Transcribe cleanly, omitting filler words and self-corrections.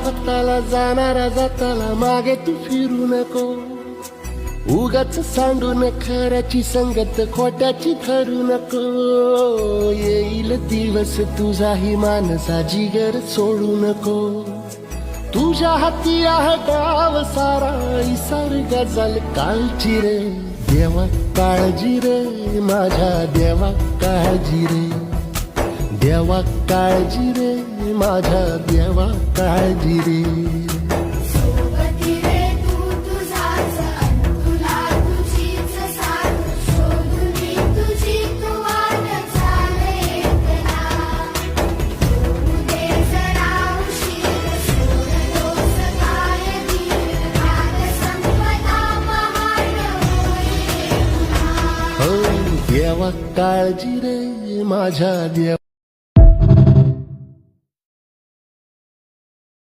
हाताला जाणारा जाताला मागे तू फिरू नको. उगाच सांडून खऱ्याची संगत खोट्याची ठरू नको. येईल दिवस तुझाही मानसा जिगर सोडू नको. तुझ्या हाती आहे डाव सारा इसार गजल कालची रे. देवा काळजी रे माझ्या देवा काळजी रे. देवा काळजी रे माझ्या देवा काळजी रे. सोबती रे तू तुझाच अन तुला तुझीच साथ. शोधुनी तुझी तू वाट चाल एकला. होऊ दे जरा उशीर सोड दोष काय धीर. राग संपदा पहाट होईल पुन्हा. हो देवा काळजी रे माझ्या देवा